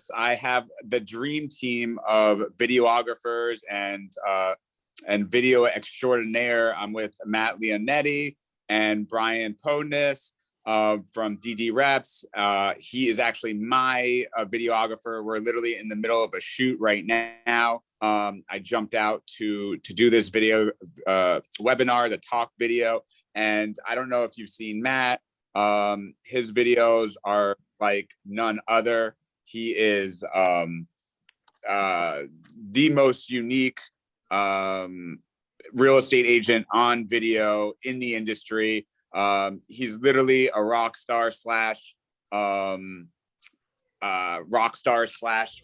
DDREPS, I have the dream team of videographers and video extraordinaire. I'm with Matt Leonetti and Brian Podnis from DDREPS. He is actually my videographer. We're literally in the middle of a shoot right now. I jumped out to do this video webinar, the talk video. And I don't know if you've seen Matt. His videos are like none other. He is the most unique real estate agent on video in the industry. He's literally a rock star slash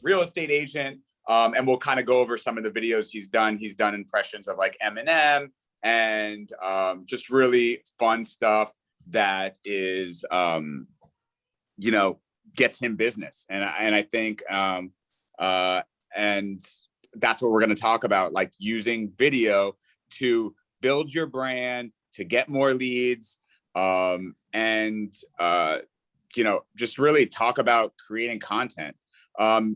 real estate agent. And we'll kind of go over some of the videos he's done. He's done impressions of like Eminem and just really fun stuff that is, gets him business. And I think, and that's what we're going to talk about, like using video to build your brand, to get more leads, and just really talk about creating content.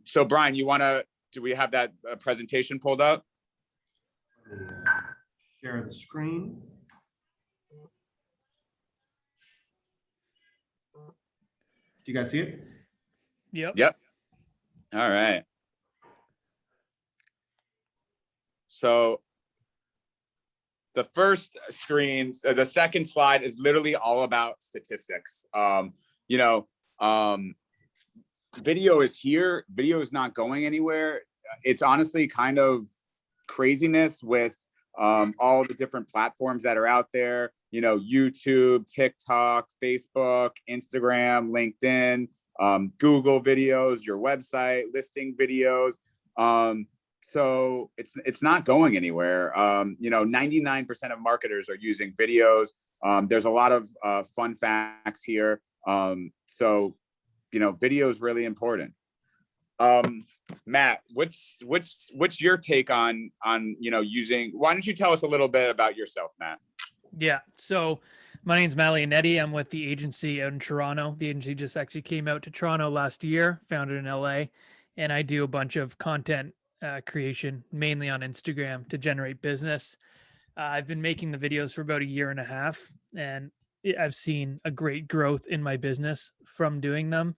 So Brian, do we have that presentation pulled up? Share the screen. Do you guys see it? Yep. All right. So the first screen, the second slide is literally all about statistics. Video is here. Video is not going anywhere. It's honestly kind of craziness with all the different platforms that are out there. YouTube, TikTok, Facebook, Instagram, LinkedIn, Google videos, your website, listing videos. So it's not going anywhere. 99% of marketers are using videos. There's a lot of fun facts here. So video is really important. Matt, what's your take on using? Why don't you tell us a little bit about yourself, Matt? Yeah. So my name's Matt Leonetti. I'm with the agency out in Toronto. The agency just actually came out to Toronto last year, founded in LA, and I do a bunch of content creation, mainly on Instagram, to generate business. I've been making the videos for about 1.5 years, and I've seen a great growth in my business from doing them.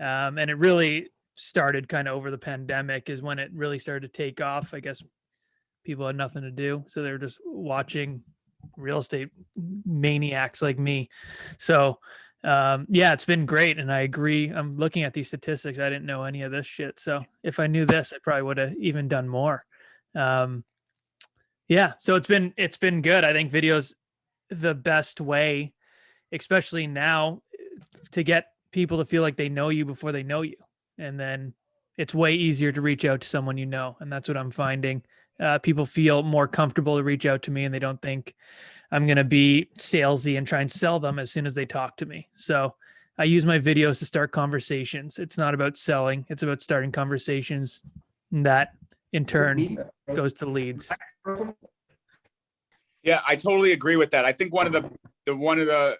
And it really started kind of over the pandemic is when it really started to take off. I guess people had nothing to do, so they were just watching real estate maniacs like me. So it's been great. And I agree. I'm looking at these statistics. I didn't know any of this shit. So if I knew this, I probably would have even done more. So it's been good. I think video's the best way, especially now, to get people to feel like they know you before they know you. And then it's way easier to reach out to someone you know. And that's what I'm finding. People feel more comfortable to reach out to me, and they don't think I'm going to be salesy and try and sell them as soon as they talk to me. So I use my videos to start conversations. It's not about selling. It's about starting conversations that in turn goes to leads. Yeah, I totally agree with that. I think one of the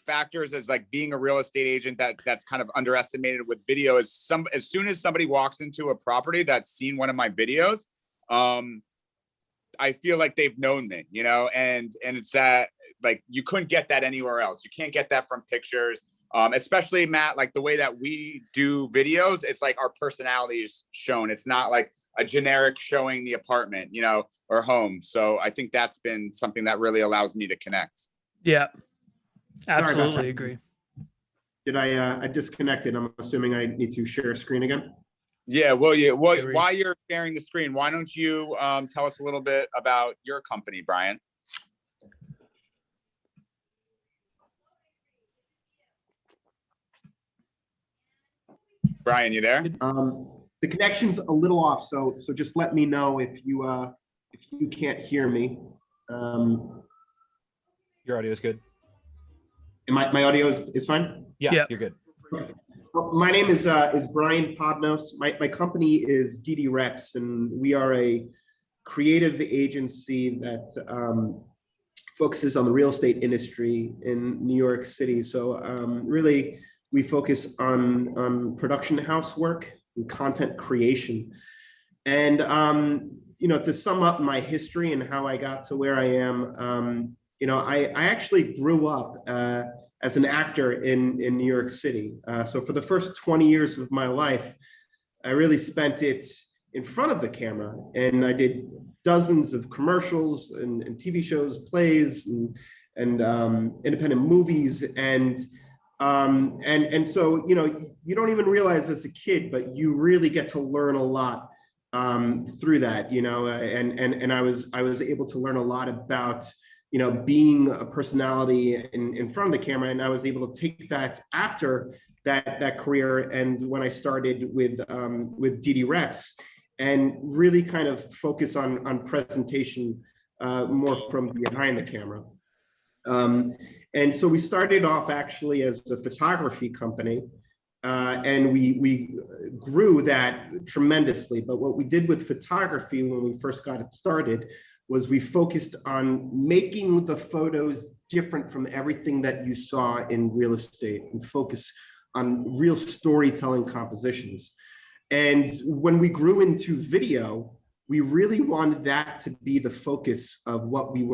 factors is like being a real estate agent that's kind of underestimated with video is as soon as somebody walks into a property that's seen one of my videos, I feel like they've known me, and it's that, like, you couldn't get that anywhere else. You can't get that from pictures, especially Matt, like the way that we do videos, it's like our personality is shown. It's not like a generic showing the apartment, or home. So I think that's been something that really allows me to connect. Yeah, absolutely agree. Did I disconnected? I'm assuming I need to share a screen again. Yeah, while you're sharing the screen, why don't you tell us a little bit about your company, Brian? Brian, you there? The connection's a little off, so just let me know if you can't hear me. Your audio is good. And my audio is fine? Yeah, you're good. Well, my name is Brian Podnos. My company is DDREPS, and we are a creative agency that focuses on the real estate industry in New York City. So really, we focus on production house work, and content creation. And, to sum up my history and how I got to where I am, I actually grew up as an actor in New York City. So for the first 20 years of my life, I really spent it in front of the camera, and I did dozens of commercials and TV shows, plays, and independent movies, and so you don't even realize as a kid, but you really get to learn a lot through that, and I was able to learn a lot about being a personality in front of the camera, and I was able to take that after that career, and when I started with DDREPS, and really kind of focus on presentation more from behind the camera. And so we started off actually as a photography company, and we grew that tremendously. But what we did with photography when we first got it started was we focused on making the photos different from everything that you saw in real estate, and focus on real storytelling compositions. And when we grew into video, we really wanted that to be the focus of what we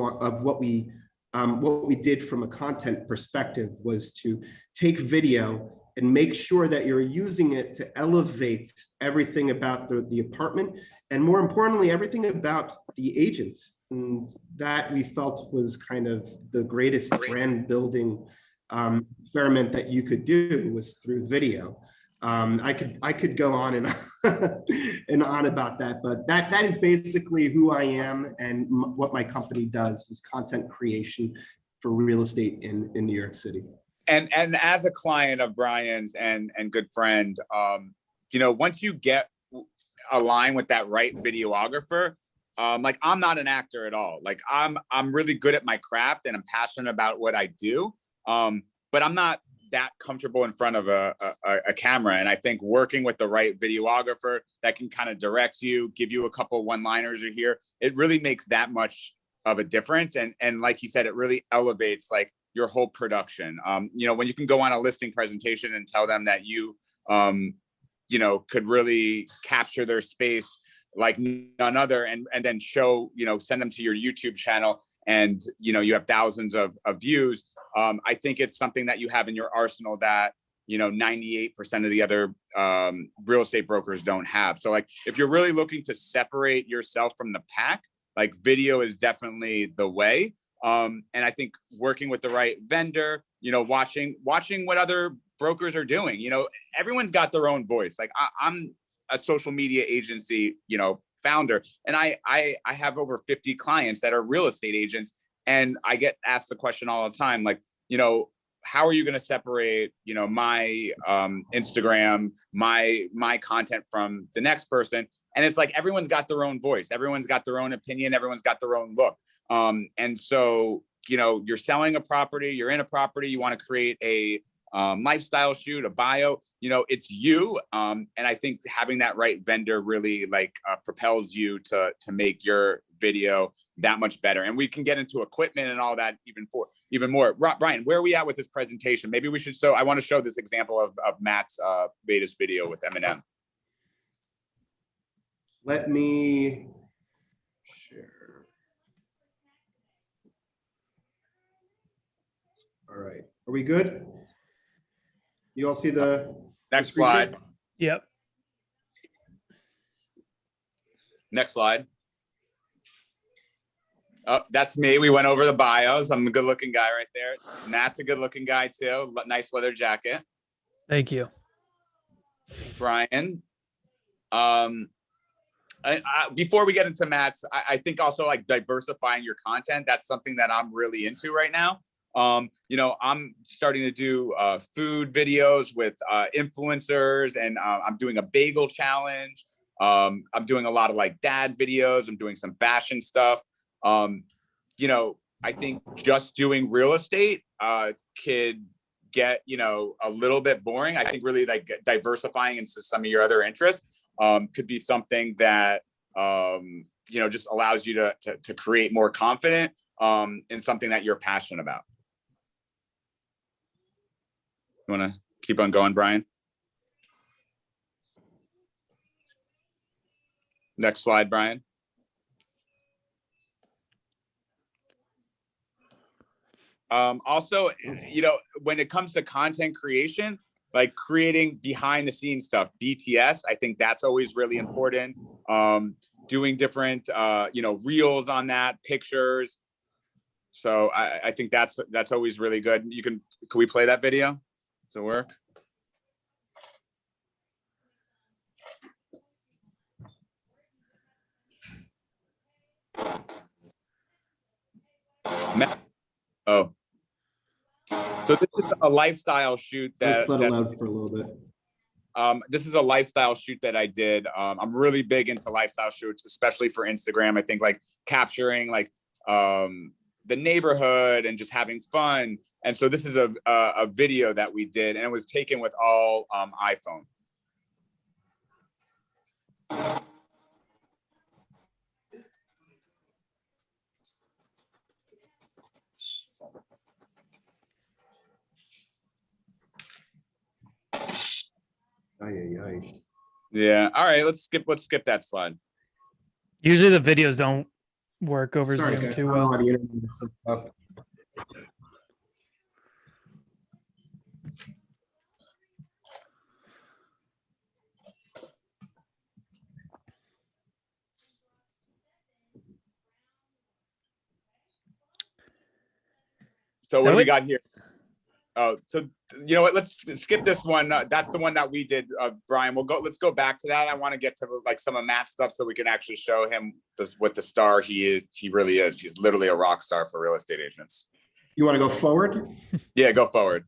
did from a content perspective, was to take video and make sure that you're using it to elevate everything about the apartment, and more importantly, everything about the agent. And that we felt was kind of the greatest brand building experiment that you could do, was through video. I could go on and and on about that, but that is basically who I am, and what my company does is content creation for real estate in New York City. And as a client of Brian's and good friend, once you get aligned with that right videographer, like, I'm not an actor at all. Like, I'm really good at my craft, and I'm passionate about what I do. But I'm not that comfortable in front of a camera. And I think working with the right videographer that can kind of direct you, give you a couple one-liners here, it really makes that much of a difference. And like he said, it really elevates like your whole production. When you can go on a listing presentation and tell them that you could really capture their space like none other, and then show, send them to your YouTube channel, and you have thousands of views. I think it's something that you have in your arsenal that 98% of the other real estate brokers don't have. So like, if you're really looking to separate yourself from the pack, like, video is definitely the way. And I think working with the right vendor, watching what other brokers are doing. Everyone's got their own voice. Like, I'm a social media agency, founder, and I have over 50 clients that are real estate agents. And I get asked the question all the time, like, how are you going to separate, my Instagram, my content from the next person? And it's like, everyone's got their own voice. Everyone's got their own opinion. Everyone's got their own look. And so, you're selling a property, you're in a property, you want to create a lifestyle shoot, a bio, it's you. And I think having that right vendor really propels you to make your video that much better. And we can get into equipment and all that even more. Brian, where are we at with this presentation? Maybe we should. So I want to show this example of Matt's latest video with M&M. Let me share. All right. Are we good? You all see the next slide? Yep. Next slide. Oh, that's me. We went over the bios. I'm a good looking guy right there. Matt's a good looking guy too. Nice leather jacket. Thank you, Brian. Before we get into Matt's, I think also like diversifying your content. That's something that I'm really into right now. I'm starting to do food videos with influencers, and I'm doing a bagel challenge. I'm doing a lot of like dad videos. I'm doing some fashion stuff. I think just doing real estate could get, a little bit boring. I think really like diversifying into some of your other interests could be something that, just allows you to create more confident in something that you're passionate about. You want to keep on going, Brian? Next slide, Brian. Also, you know, when it comes to content creation, like creating behind the scenes stuff, BTS, I think that's always really important. Doing different, you know, reels on that, pictures. So I think that's always really good. Can we play that video? Does it work? Oh, so this is a lifestyle shoot Let's let it loud for a little bit. This is a lifestyle shoot that I did. I'm really big into lifestyle shoots, especially for Instagram. I think like capturing like the neighborhood and just having fun. And so this is a video that we did, and it was taken with all iPhone. Yeah. All right. Let's skip that slide. Usually the videos don't work over Sorry, Zoom guys, too I don't know well. how the internet is set up. So what do we got here? Oh, so you know what? Let's skip this one. That's the one that we did, Brian. Let's go back to that. I want to get to like some of Matt's stuff so we can actually show him what the star he is. He really is. He's literally a rock star for real estate agents. You want to go forward? Yeah, go forward.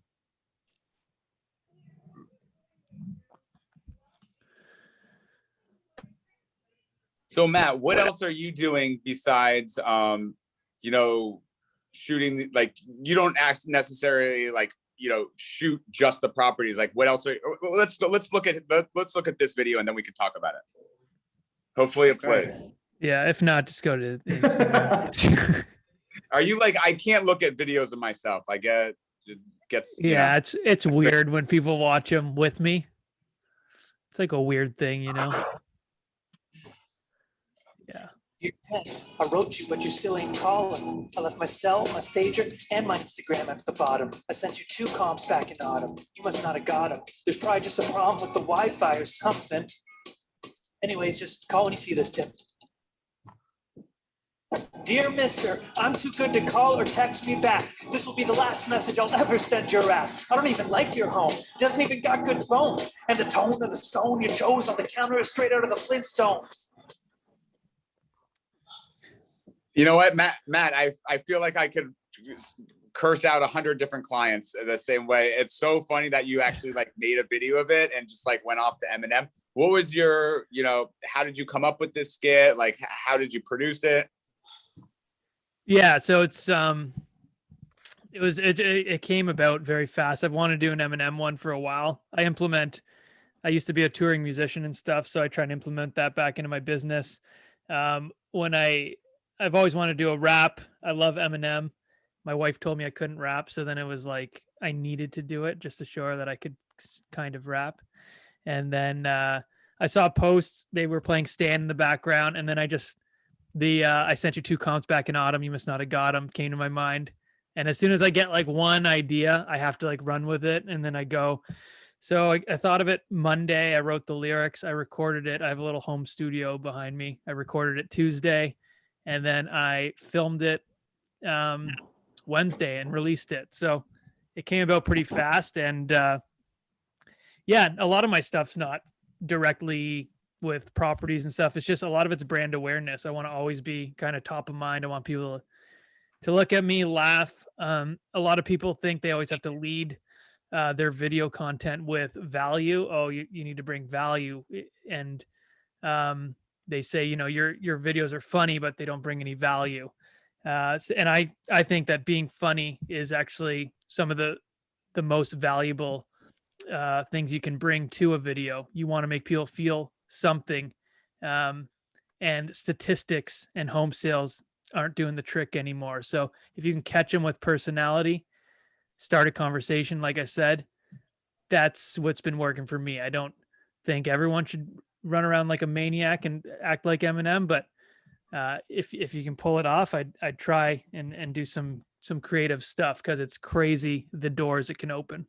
So Matt, what else are you doing besides, you know, shooting? Like, you don't necessarily like, you know, shoot just the properties. Like, what else? Let's look at this video, and then we can talk about it. Hopefully it plays. Yeah, if not, just go to Instagram. Are you like, I can't look at videos of myself. I it gets. Yeah, it's weird when people watch them with me. It's like a weird thing, you know. Yeah. You're 10. I wrote you, but you still ain't calling. I left my cell, my stager, and my Instagram at the bottom. I sent you 2 comps back in autumn. You must not have got them. There's probably just a problem with the Wi-Fi or something. Anyways, just call when you see this tip. Dear Mister, I'm too good to call or text me back. This will be the last message I'll ever send your ass. I don't even like your home. It doesn't even got good phone. And the tone of the stone you chose on the counter is straight out of the Flintstones. You know what, Matt, I feel like I could curse out 100 different clients the same way. It's so funny that you actually like made a video of it and just like went off to Eminem. What was your, you know, how did you come up with this skit? Like, how did you produce it? Yeah, so it came about very fast. I've wanted to do an Eminem one for a while. I used to be a touring musician and stuff, so I try and implement that back into my business. I've always wanted to do a rap. I love Eminem. My wife told me I couldn't rap, so then it was like I needed to do it just to show her that I could kind of rap. And then I saw a post, they were playing Stan in the background, and then I sent you 2 comps back in autumn. You must not have got them, came to my mind. And as soon as I get like one idea, I have to like run with it, and then I go. So I thought of it Monday. I wrote the lyrics. I recorded it. I have a little home studio behind me. I recorded it Tuesday, and then I filmed it Wednesday and released it. So it came about pretty fast. And yeah, a lot of my stuff's not directly with properties and stuff. It's just a lot of it's brand awareness. I want to always be kind of top of mind. I want people to look at me, laugh. A lot of people think they always have to lead their video content with value. Oh, you need to bring value. And they say, you know, your videos are funny, but they don't bring any value. And I think that being funny is actually some of the most valuable things you can bring to a video. You want to make people feel something, and statistics and home sales aren't doing the trick anymore. So if you can catch them with personality, start a conversation, like I said, that's what's been working for me. I don't think everyone should run around like a maniac and act like Eminem, but if you can pull it off, I'd try and do some creative stuff, because it's crazy the doors it can open.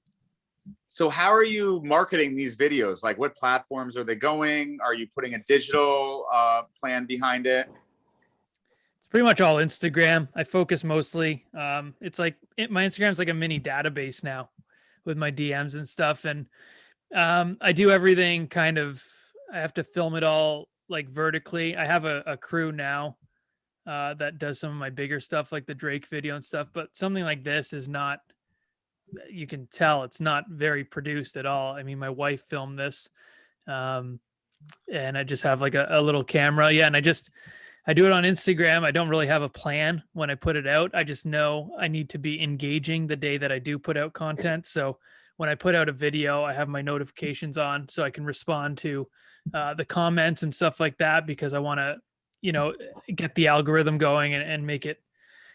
So how are you marketing these videos? Like, what platforms are they going? Are you putting a digital plan behind it? It's pretty much all Instagram. I focus mostly. It's like my Instagram's like a mini database now with my DMs and stuff. And I do everything kind of, I have to film it all like vertically. I have a crew now that does some of my bigger stuff, like the Drake video and stuff. But something like this is not, you can tell it's not very produced at all. I mean, my wife filmed this, and I just have like a little camera. Yeah. And I do it on Instagram. I don't really have a plan when I put it out. I just know I need to be engaging the day that I do put out content. So when I put out a video, I have my notifications on so I can respond to the comments and stuff like that, because I want to, get the algorithm going and make it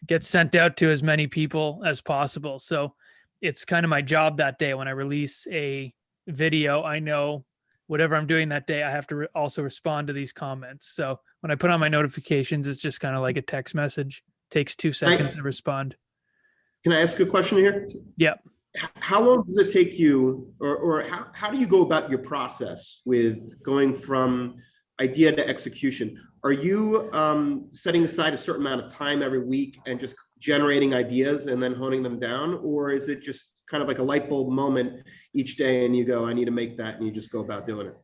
get sent out to as many people as possible. So it's kind of my job that day. When I release a video, I know whatever I'm doing that day, I have to also respond to these comments. So when I put on my notifications, it's just kind of like a text message. Takes 2 seconds to respond. Can I ask a question here? Yeah. How long does it take you, or how do you go about your process with going from idea to execution? Are you setting aside a certain amount of time every week and just generating ideas and then honing them down? Or is it just kind of like a light bulb moment each day and you go, I need to make that, and you just go about doing it?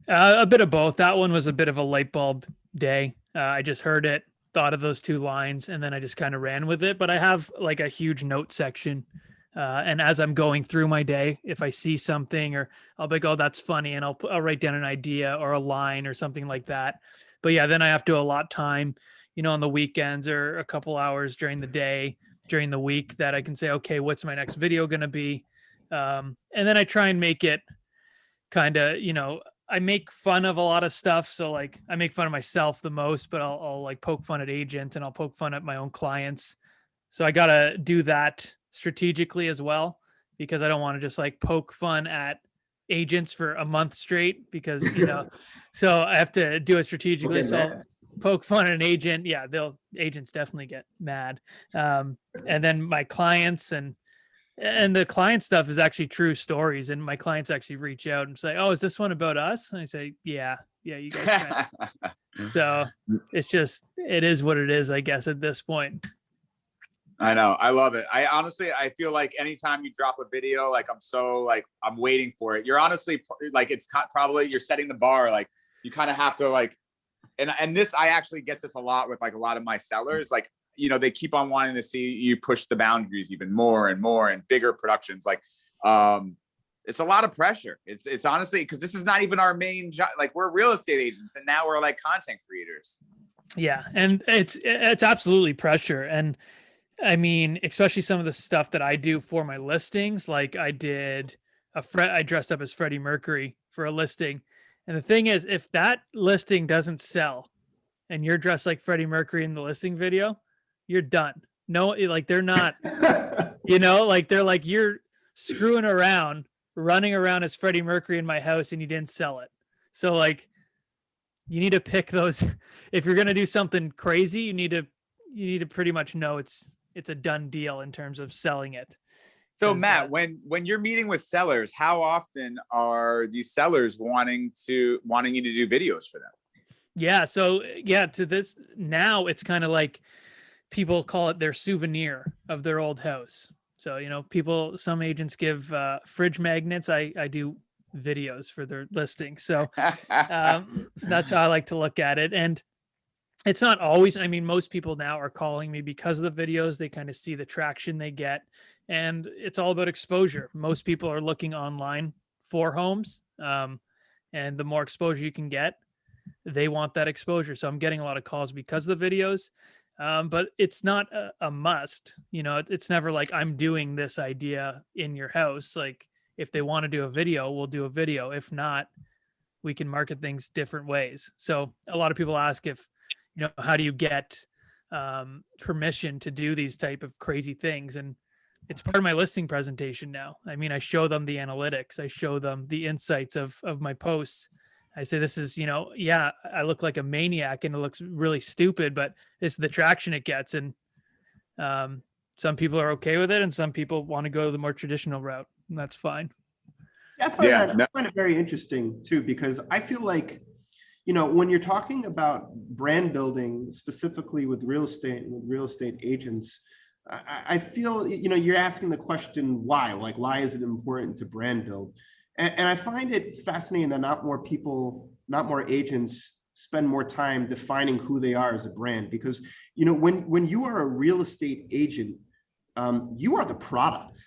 A bit of both. That one was a bit of a light bulb day. I just heard it, thought of those 2 lines, and then I just kind of ran with it. But I have like a huge note section. And as I'm going through my day, if I see something, or I'll be like, oh, that's funny, and I'll write down an idea or a line or something like that. But yeah, then I have to allot time, on the weekends or a couple hours during the day, during the week, that I can say, okay, what's my next video going to be? And then I try and make it kind of, I make fun of a lot of stuff. So like I make fun of myself the most, but I'll like poke fun at agents, and I'll poke fun at my own clients. So I got to do that strategically as well, because I don't want to just like poke fun at agents for a month straight, because, so I have to do it strategically. Okay, So man. poke fun at an agent. Yeah. Agents definitely get mad. And then my clients and the client stuff is actually true stories. And my clients actually reach out and say, oh, is this one about us? And I say, yeah, you guys can. So it's just, it is what it is, I guess, at this point. I know. I love it. I feel like anytime you drop a video, like I'm waiting for it. You're honestly like, it's probably, you're setting the bar. Like you kind of have to like, and this, I actually get this a lot with like a lot of my sellers. Like, they keep on wanting to see you push the boundaries even more and more, and bigger productions. Like, it's a lot of pressure. It's honestly, because this is not even our main job. Like, we're real estate agents, and now we're like content creators. Yeah. And it's absolutely pressure. And I mean, especially some of the stuff that I do for my listings. Like I dressed up as Freddie Mercury for a listing. And the thing is, if that listing doesn't sell and you're dressed like Freddie Mercury in the listing video, you're done. No, like they're not, like they're like, you're screwing around, running around as Freddie Mercury in my house, and you didn't sell it. So like, you need to pick those. If you're going to do something crazy, you need to pretty much know it's a done deal in terms of selling it. So Matt, when you're meeting with sellers, how often are these sellers wanting you to do videos for them? Yeah. So yeah, to this now, it's kind of like people call it their souvenir of their old house. So, some agents give fridge magnets. I do videos for their listings. So that's how I like to look at it. And it's not always, I mean, most people now are calling me because of the videos. They kind of see the traction they get, and it's all about exposure. Most people are looking online for homes. And the more exposure you can get, they want that exposure. So I'm getting a lot of calls because of the videos. But it's not a must, it's never like I'm doing this idea in your house. Like if they want to do a video, we'll do a video. If not, we can market things different ways. So a lot of people ask if, how do you get permission to do these type of crazy things? And it's part of my listing presentation now. I mean, I show them the analytics. I show them the insights of my posts. I say, this is, yeah, I look like a maniac and it looks really stupid, but it's the traction it gets. And some people are okay with it and some people want to go the more traditional route, and that's fine. Yeah, I find it very interesting too, because I feel like, when you're talking about brand building, specifically with real estate agents, I feel, you're asking the question, why? Like, why is it important to brand build? And I find it fascinating that not more agents spend more time defining who they are as a brand, because, when you are a real estate agent, you are the product,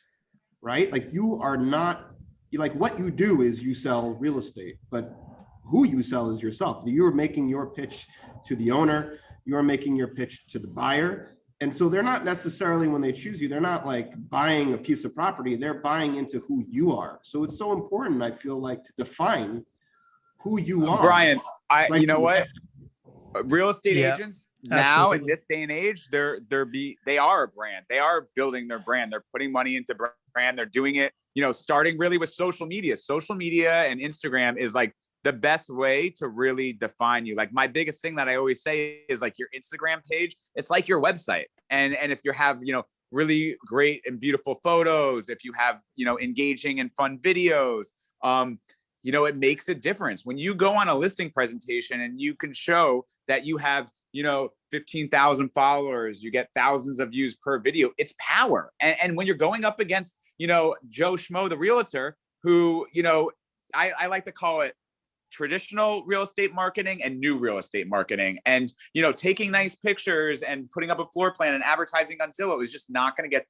right? Like, you are not, like, what you do is you sell real estate, but who you sell is yourself. You're making your pitch to the owner, you're making your pitch to the buyer. And so they're not necessarily, when they choose you, they're not like buying a piece of property, they're buying into who you are. So it's so important, I feel like, to define who you are. Brian, Right. you know what? Real estate agents now in absolutely. this day and age, they are a brand. They are building their brand. They're putting money into brand. They're doing it, starting really with social media. Social media and Instagram is like the best way to really define you. Like, my biggest thing that I always say is, like, your Instagram page, it's like your website. And if you have, really great and beautiful photos, if you have, engaging and fun videos, it makes a difference. When you go on a listing presentation and you can show that you have, 15,000 followers, you get thousands of views per video, it's power. And when you're going up against, Joe Schmo, the realtor, who, I like to call it traditional real estate marketing and new real estate marketing. And, taking nice pictures and putting up a floor plan and advertising on Zillow is just not going to get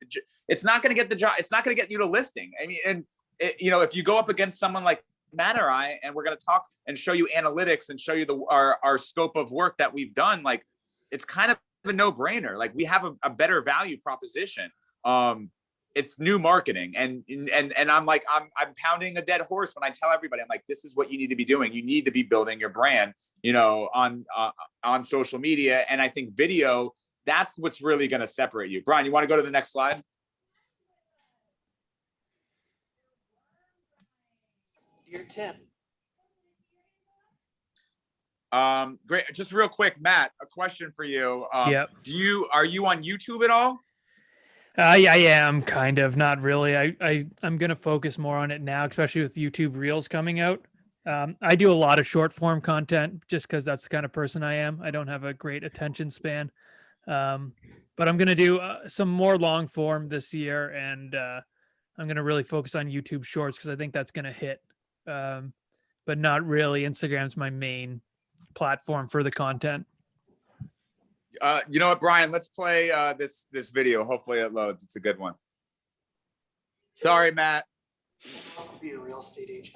it's not going to get the job. It's not going to get you to listing. I mean, and if you go up against someone like Matt or I, and we're going to talk and show you analytics and show you our scope of work that we've done, like, it's kind of a no-brainer. Like, we have a better value proposition. It's new marketing, and I'm like, I'm pounding a dead horse when I tell everybody, I'm like, this is what you need to be doing. You need to be building your brand, on social media. And I think video, that's what's really going to separate you. Brian, you want to go to the next slide? Dear Tim. Great. Just real quick, Matt, a question for you. Yep. Are you on YouTube at all? Yeah, I am kind of, not really. I'm going to focus more on it now, especially with YouTube Reels coming out. I do a lot of short form content just because that's the kind of person I am. I don't have a great attention span. But I'm going to do some more long form this year, and I'm going to really focus on YouTube Shorts because I think that's going to hit. But not really. Instagram's my main platform for the content. You know what, Brian, let's play this video. Hopefully it loads. It's a good one. Sorry, Matt. I'll be a real estate agent.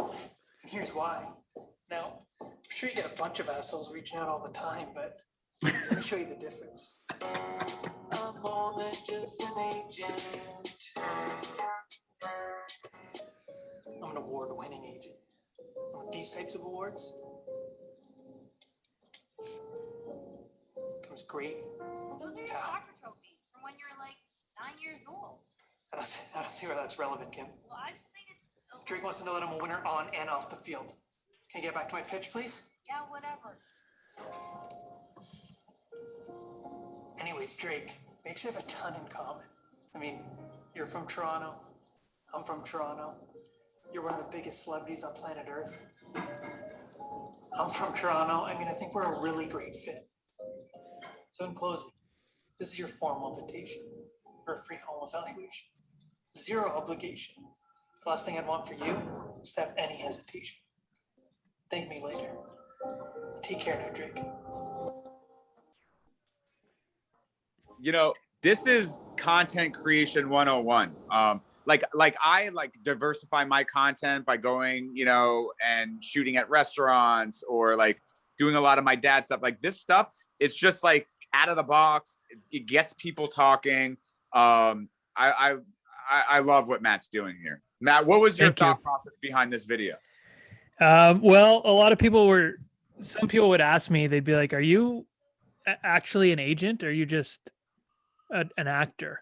And here's why. Now, I'm sure you get a bunch of assholes reaching out all the time, but let me show you the difference. I'm more than just an agent. I'm an award-winning agent. And with these types of awards comes great. Those are your soccer trophies from when you're like 9 years old. I don't see where that's relevant, Kim. Well, I just think it's. Drake wants to know that I'm a winner on and off the field. Can you get back to my pitch, please? Yeah, whatever. Anyways, Drake, we actually have a ton in common. I mean, you're from Toronto. I'm from Toronto. You're one of the biggest celebrities on planet Earth. I'm from Toronto. I mean, I think we're a really great fit. So in closing, this is your formal invitation for a free home evaluation. Zero obligation. The last thing I'd want for you is to have any hesitation. Thank me later. Take care now, Drake. This is content creation 101. Like I diversify my content by going, and shooting at restaurants, or like doing a lot of my dad stuff. Like, this stuff, it's just like out of the box. It gets people talking. I love what Matt's doing here. Matt, what was your thought process behind this video? Well, some people would ask me, they'd be like, are you actually an agent? Or are you just an actor?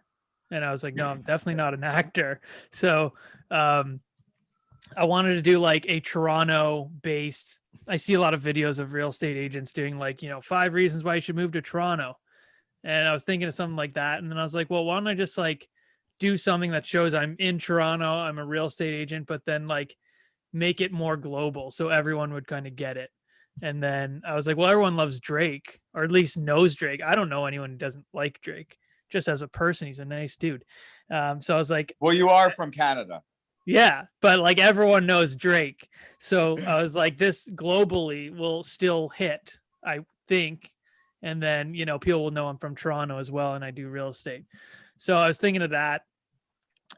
And I was like, no, I'm definitely not an actor. So I wanted to do like a Toronto based. I see a lot of videos of real estate agents doing like, 5 reasons why you should move to Toronto. And I was thinking of something like that. And then I was like, well, why don't I just like do something that shows I'm in Toronto, I'm a real estate agent, but then like make it more global so everyone would kind of get it. And then I was like, well, everyone loves Drake, or at least knows Drake. I don't know anyone who doesn't like Drake. Just as a person, he's a nice dude. So I was like, Well, you are from Canada. yeah, but like everyone knows Drake. So I was like, this globally will still hit, I think. And then, people will know I'm from Toronto as well and I do real estate. So I was thinking of that.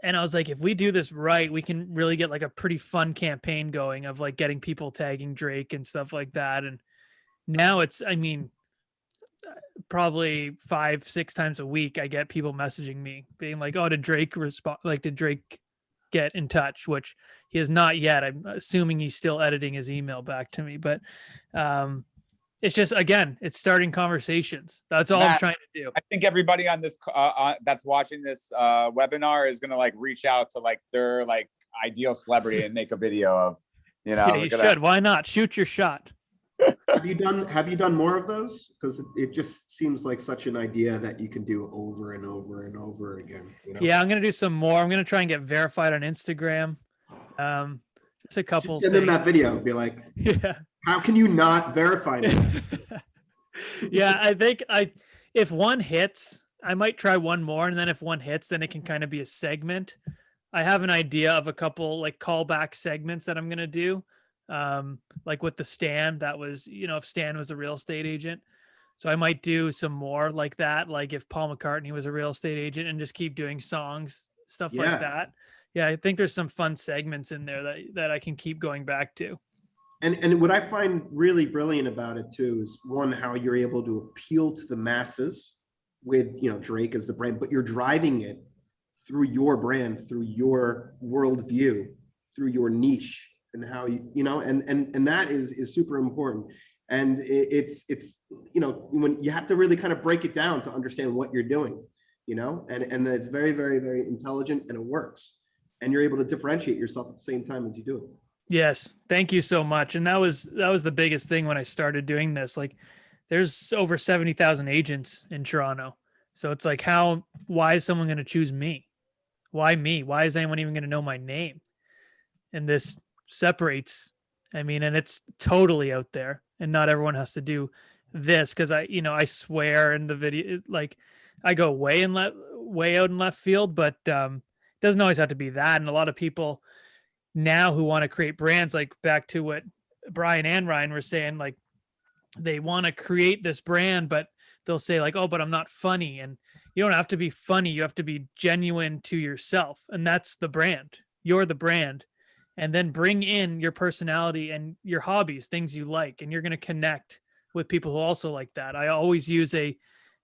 And I was like, if we do this right, we can really get like a pretty fun campaign going of like getting people tagging Drake and stuff like that. And now it's, probably 5-6 times a week, I get people messaging me being like, oh, did Drake respond? Like, did Drake get in touch? Which he has not yet. I'm assuming he's still editing his email back to me, but it's just, again, it's starting conversations. That's all I'm Matt, trying to do. I think everybody on this that's watching this webinar is gonna like reach out to like their like ideal celebrity and make a video of, Yeah, you should. Why not? Shoot your shot. Have you done more of those? Because it just seems like such an idea that you can do over and over and over again. Yeah, I'm gonna do some more. I'm gonna try and get verified on Instagram. Just a couple. Send them that video. Be like, yeah. How can you not verify me? Yeah, I think if one hits, I might try one more, and then if one hits, then it can kind of be a segment. I have an idea of a couple like callback segments that I'm gonna do. Like with the Stan, that was, if Stan was a real estate agent. So I might do some more like that, like if Paul McCartney was a real estate agent, and just keep doing songs, stuff like that. Yeah, I think there's some fun segments in there that I can keep going back to. And what I find really brilliant about it too is, one, how you're able to appeal to the masses with, Drake as the brand, but you're driving it through your brand, through your worldview, through your niche, and how and that is super important. And it's when you have to really kind of break it down to understand what you're doing, and it's very, very, very intelligent, and it works, and you're able to differentiate yourself at the same time as you do it. Yes. Thank you so much. And that was the biggest thing when I started doing this. Like, there's over 70,000 agents in Toronto. So it's like, why is someone going to choose me? Why me? Why is anyone even going to know my name? And this separates, and it's totally out there, and not everyone has to do this. Cause I swear in the video, like I go way out in left field, but it doesn't always have to be that. And a lot of people now who want to create brands, like back to what Brian and Ryan were saying, like they want to create this brand, but they'll say like, oh, but I'm not funny. And you don't have to be funny. You have to be genuine to yourself. And that's the brand. You're the brand. And then bring in your personality and your hobbies, things you like, and you're going to connect with people who also like that. I always use a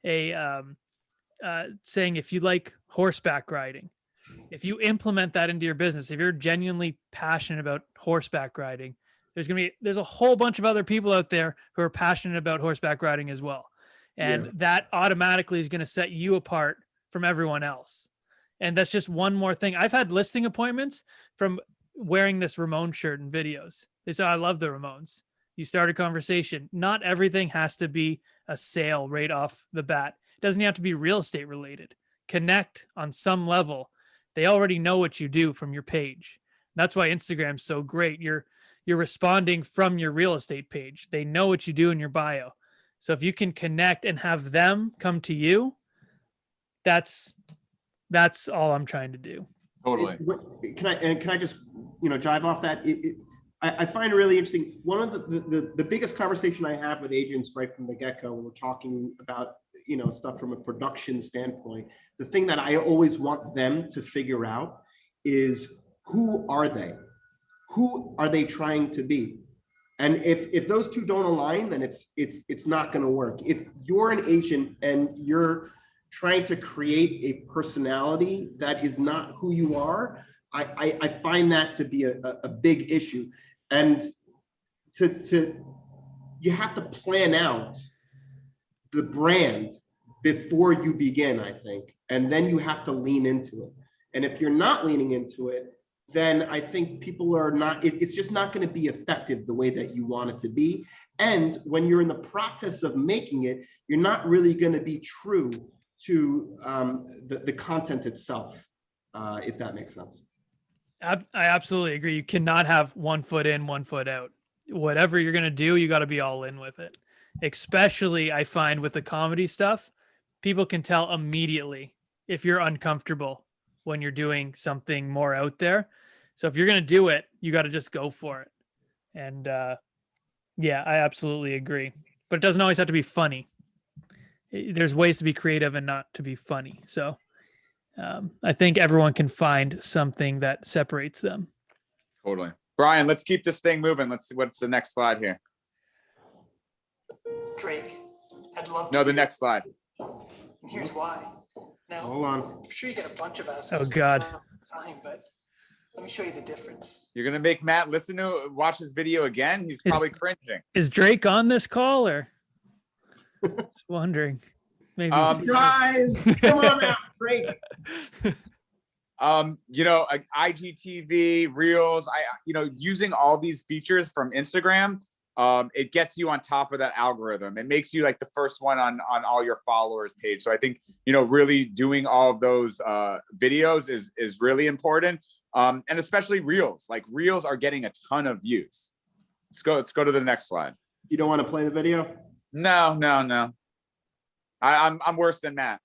saying, if you like horseback riding, if you implement that into your business, if you're genuinely passionate about horseback riding, there's a whole bunch of other people out there who are passionate about horseback riding as well. And that automatically is going to set you apart from everyone else. And that's just one more thing. I've had listing appointments from wearing this Ramon shirt in videos. They say, I love the Ramones. You start a conversation. Not everything has to be a sale right off the bat. It doesn't have to be real estate related. Connect on some level. They already know what you do from your page. That's why Instagram's so great. You're responding from your real estate page. They know what you do in your bio. So if you can connect and have them come to you, that's all I'm trying to do. Totally. Can I just jive off that? I find it really interesting. One of the biggest conversation I have with agents right from the get-go when we're talking about stuff from a production standpoint, the thing that I always want them to figure out is, who are they? Who are they trying to be? And if those two don't align, then it's not going to work. If you're an agent and you're trying to create a personality that is not who you are, I find that to be a big issue. And you have to plan out the brand before you begin, I think, and then you have to lean into it. And if you're not leaning into it, then I think people are not, it's just not going to be effective the way that you want it to be. And when you're in the process of making it, you're not really going to be true to the content itself, if that makes sense. I absolutely agree. You cannot have 1 foot in, 1 foot out. Whatever you're going to do, you got to be all in with it. Especially, I find with the comedy stuff, people can tell immediately if you're uncomfortable when you're doing something more out there. So if you're going to do it, you got to just go for it. And yeah, I absolutely agree. But it doesn't always have to be funny. There's ways to be creative and not to be funny. So I think everyone can find something that separates them. Totally. Brian, let's keep this thing moving. Let's see what's the next slide here. Drake, I'd love to. No, the next slide. And here's why. Now, Hold on. I'm sure you get a bunch of assholes. Oh, God. Fine, but let me show you the difference. You're gonna make Matt watch this video again. He's probably cringing. Is Drake on this call or? Just wondering. Maybe. Guys, come on out, Drake. IGTV, Reels, using all these features from Instagram, it gets you on top of that algorithm. It makes you like the first one on all your followers page. So I think, really doing all of those videos is really important. And especially Reels, like Reels are getting a ton of views. Let's go to the next slide. You don't want to play the video? No. I'm worse than Matt.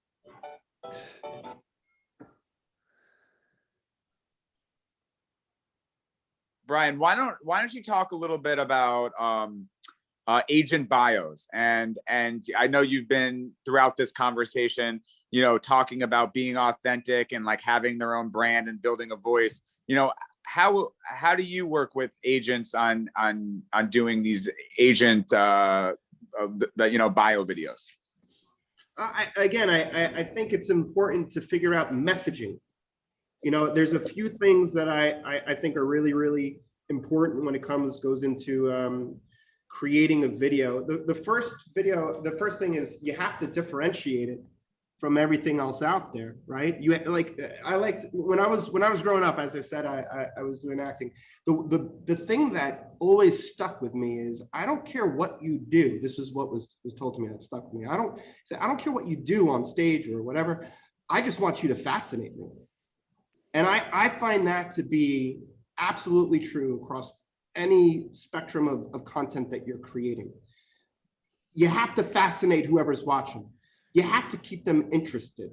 Brian, why don't you talk a little bit about agent bios? And I know you've been throughout this conversation, talking about being authentic and like having their own brand and building a voice. How do you work with agents on doing these agent bio videos? I think it's important to figure out messaging. There's a few things that I think are really, really important when it goes into creating a video. The first thing is you have to differentiate it from everything else out there, right? When I was growing up, as I said, I was doing acting. The thing that always stuck with me is I don't care what you do. This is what was told to me that stuck with me. I don't care what you do on stage or whatever. I just want you to fascinate me. And I find that to be absolutely true across any spectrum of content that you're creating. You have to fascinate whoever's watching. You have to keep them interested.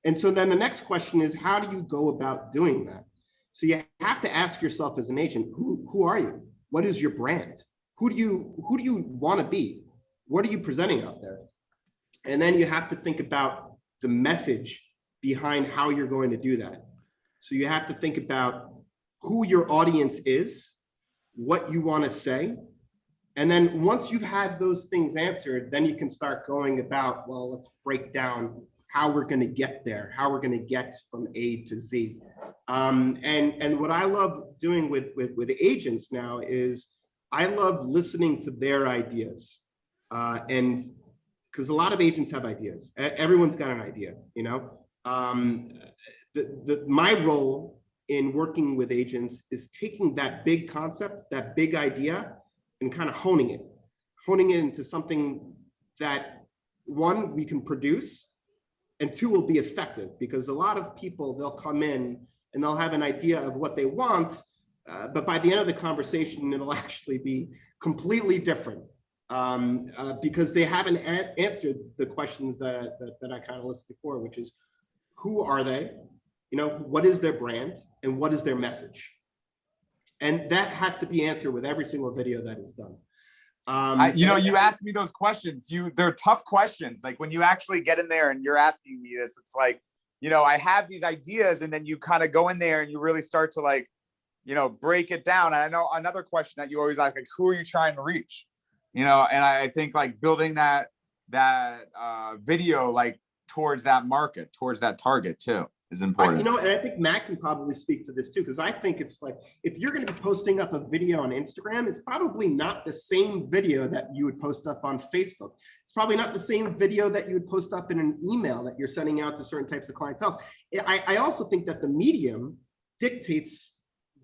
And so then the next question is, how do you go about doing that? So you have to ask yourself as an agent, who are you? What is your brand? Who do you want to be? What are you presenting out there? And then you have to think about the message behind how you're going to do that. So you have to think about who your audience is, what you want to say. And then once you've had those things answered, then you can start going about, well, let's break down how we're going to get there, how we're going to get from A to Z. And what I love doing with agents now is I love listening to their ideas. And because a lot of agents have ideas. Everyone's got an idea, my role in working with agents is taking that big concept, that big idea, and kind of honing it into something that, one, we can produce, and two, will be effective. Because a lot of people, they'll come in and they'll have an idea of what they want, but by the end of the conversation, it'll actually be completely different because they haven't answered the questions that I kind of listed before, which is, who are they? What is their brand and what is their message? And that has to be answered with every single video that is done. You asked me those questions. They're tough questions. Like when you actually get in there and you're asking me this, it's like, I have these ideas, and then you kind of go in there and you really start to break it down. And I know another question that you always ask, like, who are you trying to reach? And I think like building that video, like towards that market, towards that target too, is important. And I think Matt can probably speak to this too, because I think it's like, if you're going to be posting up a video on Instagram, it's probably not the same video that you would post up on Facebook. It's probably not the same video that you would post up in an email that you're sending out to certain types of clientele. I also think that the medium dictates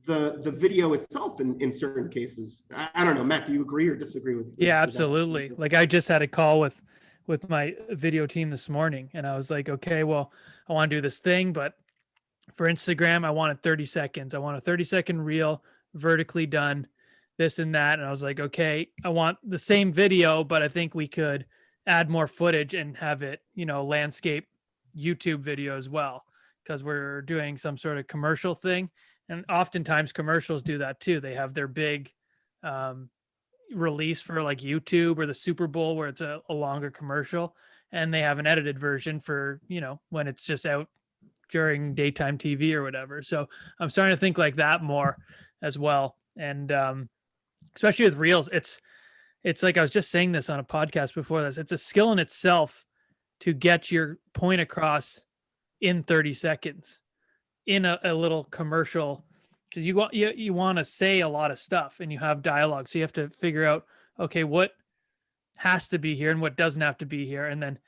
the video itself in certain cases. I don't know, Matt, do you agree or disagree with? Yeah, with that? absolutely. Like I just had a call with my video team this morning, and I was like, okay, well, I want to do this thing, but for Instagram, I wanted 30 seconds. I want a 30-second reel, vertically done, this and that. And I was like, okay, I want the same video, but I think we could add more footage and have it, landscape YouTube video as well, because we're doing some sort of commercial thing. And oftentimes commercials do that too. They have their big release for like YouTube or the Super Bowl where it's a longer commercial, and they have an edited version for, when it's just out during daytime TV or whatever. So I'm starting to think like that more as well. And especially with reels, it's like I was just saying this on a podcast before this. It's a skill in itself to get your point across in 30 seconds in a little commercial, because you want to say a lot of stuff and you have dialogue. So you have to figure out, okay, what has to be here and what doesn't have to be here. And then,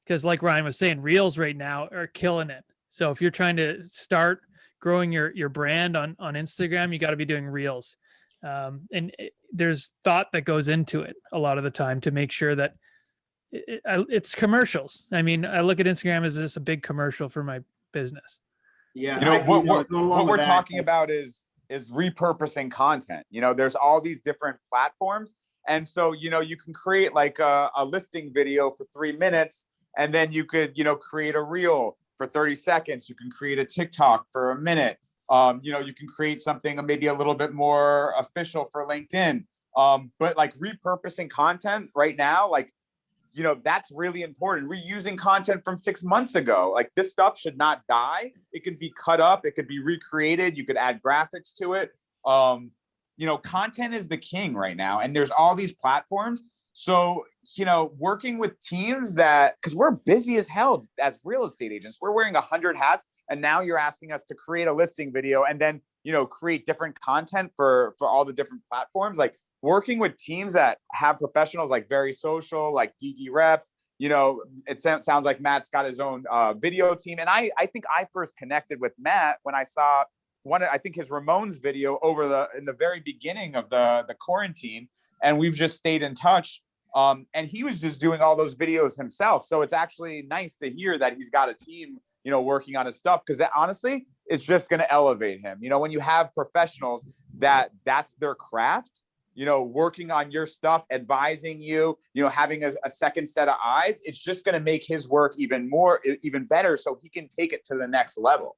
because like Ryan was saying, reels right now are killing it. So if you're trying to start growing your brand on Instagram, you got to be doing reels. There's thought that goes into it a lot of the time to make sure that it's commercials. I mean, I look at Instagram as just a big commercial for my business. Yeah. What we're talking about is repurposing content. There's all these different platforms. And so, you can create like a listing video for 3 minutes, and then you could, create a reel for 30 seconds. You can create a TikTok for a minute. You can create something maybe a little bit more official for LinkedIn. But like repurposing content right now, like, that's really important. Reusing content from 6 months ago, like this stuff should not die. It can be cut up. It could be recreated. You could add graphics to it. Content is the king right now. And there's all these platforms. So, working with teams because we're busy as hell as real estate agents, we're wearing 100 hats. And now you're asking us to create a listing video and then, create different content for all the different platforms. Like working with teams that have professionals like Very Social, like DDREPS, it sounds like Matt's got his own video team. And I think I first connected with Matt when I saw his Ramones video in the very beginning of the quarantine. And we've just stayed in touch. And he was just doing all those videos himself. So it's actually nice to hear that he's got a team, working on his stuff, because honestly, it's just going to elevate him. When you have professionals that's their craft, working on your stuff, advising you, having a second set of eyes, it's just going to make his work even better, so he can take it to the next level.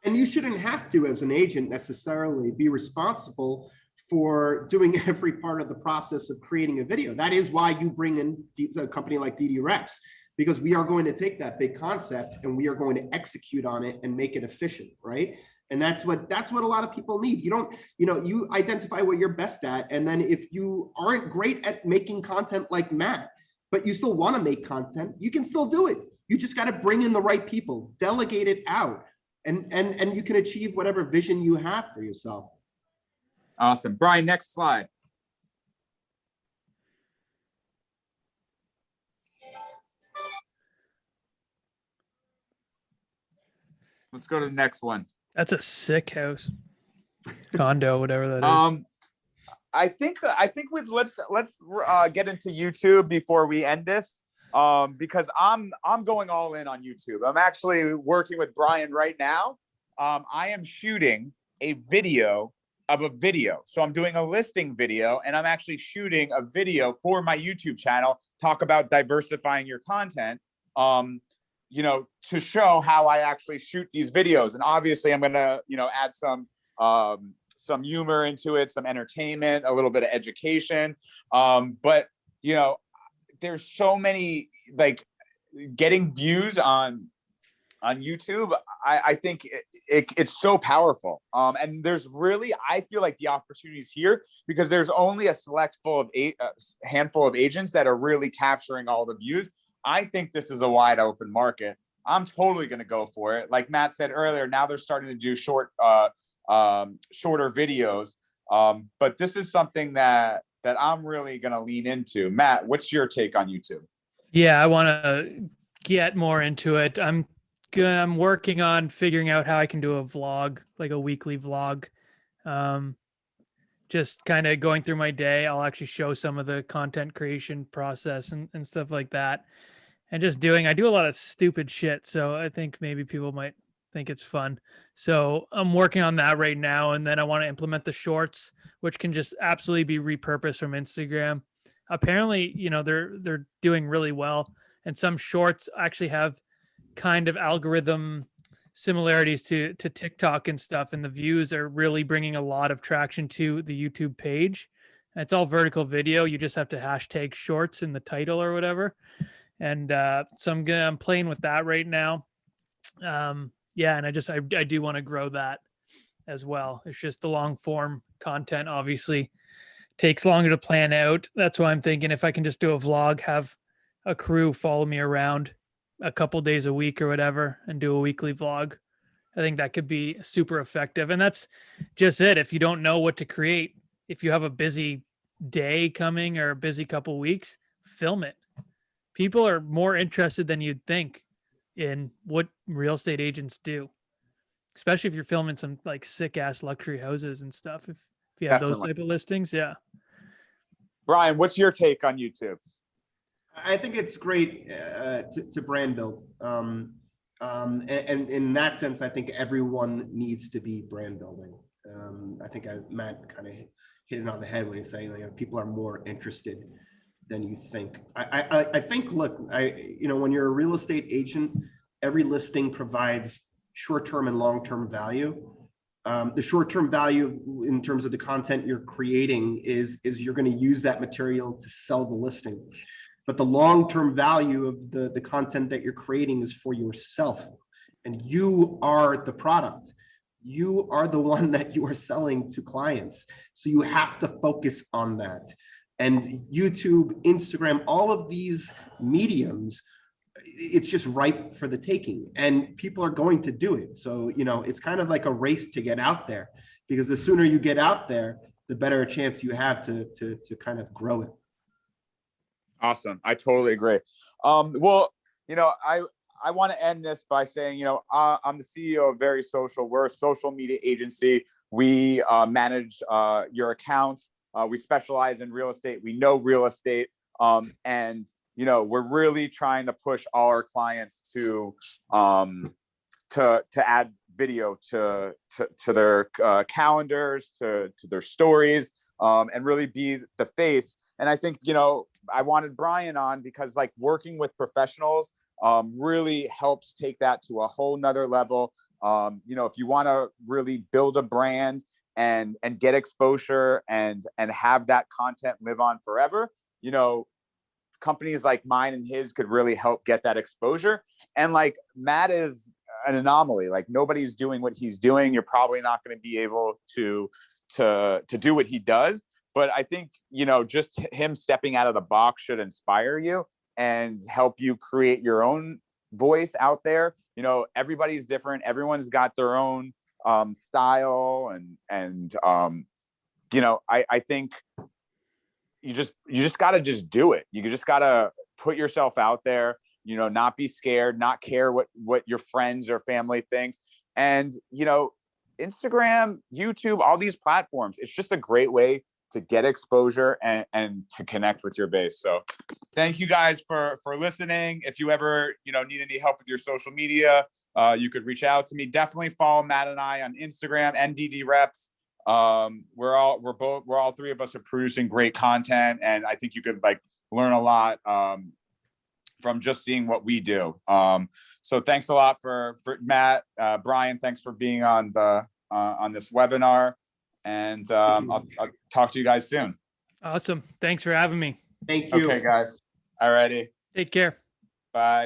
And you shouldn't have to, as an agent, necessarily be responsible for doing every part of the process of creating a video. That is why you bring in a company like DDREPS, because we are going to take that big concept and we are going to execute on it and make it efficient, right? And that's what a lot of people need. You identify what you're best at, and then if you aren't great at making content like Matt, but you still want to make content, you can still do it. You just got to bring in the right people, delegate it out, and you can achieve whatever vision you have for yourself. Awesome. Brian, next slide. Let's go to the next one. That's a sick house, condo, whatever that is. I think let's get into YouTube before we end this, because I'm going all in on YouTube. I'm actually working with Brian right now. I am shooting a video of a video. So I'm doing a listing video, and I'm actually shooting a video for my YouTube channel, talk about diversifying your content, to show how I actually shoot these videos. And obviously I'm going to, add some humor into it, some entertainment, a little bit of education. But there's so many, like, getting views on YouTube. I think it's so powerful. And there's really, I feel like the opportunities here, because there's only a handful of agents that are really capturing all the views. I think this is a wide open market. I'm totally going to go for it. Like Matt said earlier, now they're starting to do shorter videos. But this is something that I'm really going to lean into. Matt, what's your take on YouTube? Yeah, I want to get more into it. I'm I'm working on figuring out how I can do a vlog, like a weekly vlog. Just kind of going through my day. I'll actually show some of the content creation process and stuff like that. And just I do a lot of stupid shit. So I think maybe people might think it's fun. So I'm working on that right now. And then I want to implement the shorts, which can just absolutely be repurposed from Instagram. Apparently, they're doing really well. And some shorts actually have kind of algorithm similarities to TikTok and stuff, and the views are really bringing a lot of traction to the YouTube page. And it's all vertical video. You just have to hashtag shorts in the title or whatever. And so I'm playing with that right now. Yeah, and I do want to grow that as well. It's just the long form content obviously takes longer to plan out. That's why I'm thinking if I can just do a vlog, have a crew follow me around a couple days a week or whatever, and do a weekly vlog. I think that could be super effective. And that's just it. If you don't know what to create, if you have a busy day coming or a busy couple weeks, film it. People are more interested than you'd think in what real estate agents do, especially if you're filming some like sick ass luxury houses and stuff. If you have those type of listings. Yeah. Brian, what's your take on YouTube? I think it's great to brand build. And in that sense, I think everyone needs to be brand building. I think Matt kind of hit it on the head when he's saying like people are more interested than you think. I think, look, when you're a real estate agent, every listing provides short-term and long-term value. The short-term value in terms of the content you're creating is you're going to use that material to sell the listing. But the long-term value of the content that you're creating is for yourself. And you are the product. You are the one that you are selling to clients. So you have to focus on that. And YouTube, Instagram, all of these mediums, it's just ripe for the taking. And people are going to do it. So, it's kind of like a race to get out there. Because the sooner you get out there, the better a chance you have to kind of grow it. Awesome. I totally agree. Well, I want to end this by saying, I'm the CEO of Very Social. We're a social media agency. We manage your accounts. We specialize in real estate. We know real estate. And, we're really trying to push all our clients to add video to their calendars, to their stories, and really be the face. And I think, I wanted Brian on because like working with professionals really helps take that to a whole nother level. If you want to really build a brand and get exposure and have that content live on forever, companies like mine and his could really help get that exposure. And like Matt is an anomaly. Like nobody's doing what he's doing. You're probably not going to be able to do what he does. But I think, just him stepping out of the box should inspire you and help you create your own voice out there. Everybody's different. Everyone's got their own style. And I think you just got to just do it. You just got to put yourself out there, not be scared, not care what your friends or family thinks. And, Instagram, YouTube, all these platforms, it's just a great way to get exposure and to connect with your base. So thank you guys for listening. If you ever, need any help with your social media, you could reach out to me. Definitely follow Matt and I on Instagram and DDREPS. We're all three of us are producing great content. And I think you could learn a lot from just seeing what we do. So thanks a lot for Matt, Brian, thanks for being on this webinar. And I'll talk to you guys soon. Awesome. Thanks for having me. Thank you. Okay, guys. All righty. Take care. Bye.